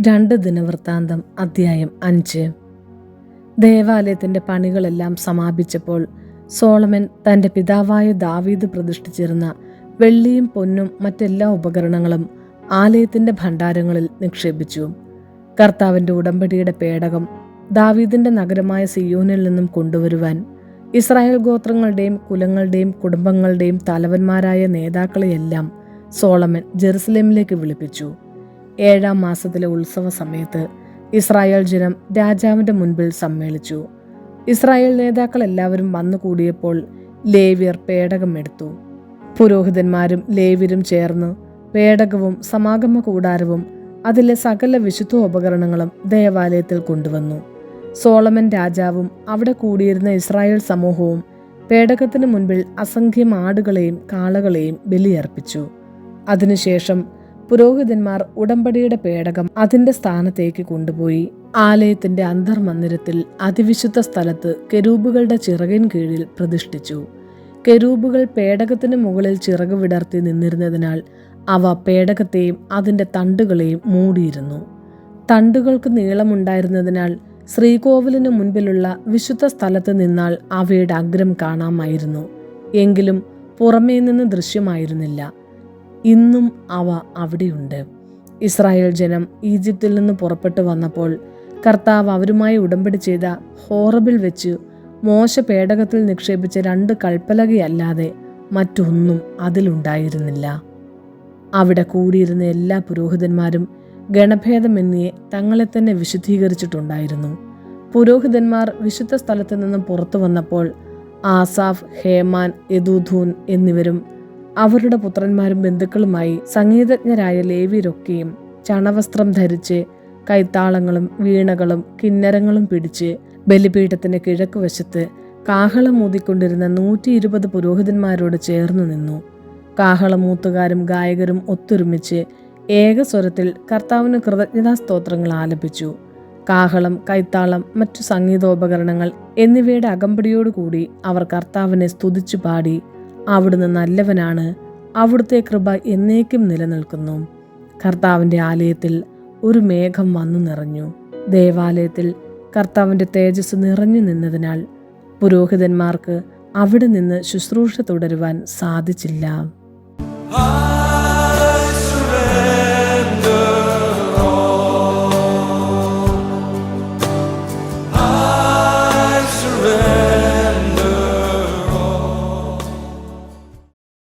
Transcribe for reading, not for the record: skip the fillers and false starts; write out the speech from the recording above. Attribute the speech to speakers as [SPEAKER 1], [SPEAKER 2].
[SPEAKER 1] 2 ദിനവൃത്താന്തം അധ്യായം 5. ദേവാലയത്തിൻ്റെ പണികളെല്ലാം സമാപിച്ചപ്പോൾ സോളമൻ തൻ്റെ പിതാവായ ദാവീദ് പ്രതിഷ്ഠിച്ചിരുന്ന വെള്ളിയും പൊന്നും മറ്റെല്ലാ ഉപകരണങ്ങളും ആലയത്തിൻ്റെ ഭണ്ഡാരങ്ങളിൽ നിക്ഷേപിച്ചു. കർത്താവിൻ്റെ ഉടമ്പടിയുടെ പേടകം ദാവീദിൻ്റെ നഗരമായ സിയോനിൽ നിന്നും കൊണ്ടുവരുവാൻ ഇസ്രായേൽ ഗോത്രങ്ങളുടെയും കുലങ്ങളുടെയും കുടുംബങ്ങളുടെയും തലവന്മാരായ നേതാക്കളെയെല്ലാം സോളമൻ ജെറുസലേമിലേക്ക് വിളിപ്പിച്ചു. 7-ാം മാസത്തിലെ ഉത്സവ സമയത്ത് ഇസ്രായേൽ ജനം രാജാവിൻ്റെ മുൻപിൽ സമ്മേളിച്ചു. ഇസ്രായേൽ നേതാക്കൾ എല്ലാവരും വന്നുകൂടിയപ്പോൾ ലേവ്യർ പേടകം എടുത്തു. പുരോഹിതന്മാരും ലേവ്യരും ചേർന്ന് പേടകവും സമാഗമ കൂടാരവും അതിലെ സകല വിശുദ്ധ ഉപകരണങ്ങളും ദേവാലയത്തിൽ കൊണ്ടുവന്നു. സോളമൻ രാജാവും അവിടെ കൂടിയിരുന്ന ഇസ്രായേൽ സമൂഹവും പേടകത്തിന് മുൻപിൽ അസംഖ്യം ആടുകളെയും കാളകളെയും ബലിയർപ്പിച്ചു. അതിനുശേഷം പുരോഹിതന്മാർ ഉടമ്പടിയുടെ പേടകം അതിൻ്റെ സ്ഥാനത്തേക്ക് കൊണ്ടുപോയി ആലയത്തിൻ്റെ അന്തർമന്ദിരത്തിൽ അതിവിശുദ്ധ സ്ഥലത്ത് കെരൂബുകളുടെ ചിറകിൻ കീഴിൽ പ്രതിഷ്ഠിച്ചു. കെരൂബുകൾ പേടകത്തിന് മുകളിൽ ചിറക് വിടർത്തി നിന്നിരുന്നതിനാൽ അവ പേടകത്തെയും അതിൻ്റെ തണ്ടുകളെയും മൂടിയിരുന്നു. തണ്ടുകൾക്ക് നീളമുണ്ടായിരുന്നതിനാൽ ശ്രീകോവിലിന് മുൻപിലുള്ള വിശുദ്ധ സ്ഥലത്ത് നിന്നാൽ അവയുടെ അഗ്രം കാണാമായിരുന്നു. എങ്കിലും പുറമേ നിന്ന് ദൃശ്യമായിരുന്നില്ല. ഇന്നും അവ അവിടെയുണ്ട്. ഇസ്രായേൽ ജനം ഈജിപ്തിൽ നിന്ന് പുറപ്പെട്ടു വന്നപ്പോൾ കർത്താവ് അവരുമായി ഉടമ്പടി ചെയ്ത ഹോറബിൽ വെച്ച് മോശ പേടകത്തിൽ നിക്ഷേപിച്ച 2 കൽപ്പലകയല്ലാതെ മറ്റൊന്നും അതിലുണ്ടായിരുന്നില്ല. അവിടെ കൂടിയിരുന്ന എല്ലാ പുരോഹിതന്മാരും ഗണഭേദമെന്നിയെ തങ്ങളെ തന്നെ വിശുദ്ധീകരിച്ചിട്ടുണ്ടായിരുന്നു. പുരോഹിതന്മാർ വിശുദ്ധ സ്ഥലത്ത് നിന്നും പുറത്തു വന്നപ്പോൾ ആസാഫ്, ഹേമാൻ, യെദൂഥൂൻ എന്നിവരും അവരുടെ പുത്രന്മാരും ബന്ധുക്കളുമായി സംഗീതജ്ഞരായ ലേവ്യരൊക്കെയും ചണവസ്ത്രം ധരിച്ച് കൈത്താളങ്ങളും വീണകളും കിന്നരങ്ങളും പിടിച്ച് ബലിപീഠത്തിന് കിഴക്ക് വശത്ത് കാഹളം ഊതിക്കൊണ്ടിരുന്ന 120 പുരോഹിതന്മാരോട് ചേർന്നു നിന്നു. കാഹളമൂത്തുകാരും ഗായകരും ഒത്തൊരുമിച്ച് ഏകസ്വരത്തിൽ കർത്താവിന് കൃതജ്ഞതാസ്തോത്രങ്ങൾ ആലപിച്ചു. കാഹളം, കൈത്താളം, മറ്റു സംഗീതോപകരണങ്ങൾ എന്നിവയുടെ അകമ്പടിയോടുകൂടി അവർ കർത്താവിനെ സ്തുതിച്ചു പാടി, അവിടുന്ന് നല്ലവനാണ്, അവിടുത്തെ കൃപ എന്നേക്കും നിലനിൽക്കുന്നു. കർത്താവിൻ്റെ ആലയത്തിൽ ഒരു മേഘം വന്നു നിറഞ്ഞു. ദേവാലയത്തിൽ കർത്താവിൻ്റെ തേജസ് നിറഞ്ഞു നിന്നതിനാൽ പുരോഹിതന്മാർക്ക് അവിടെ നിന്ന് ശുശ്രൂഷ തുടരുവാൻ സാധിച്ചില്ല.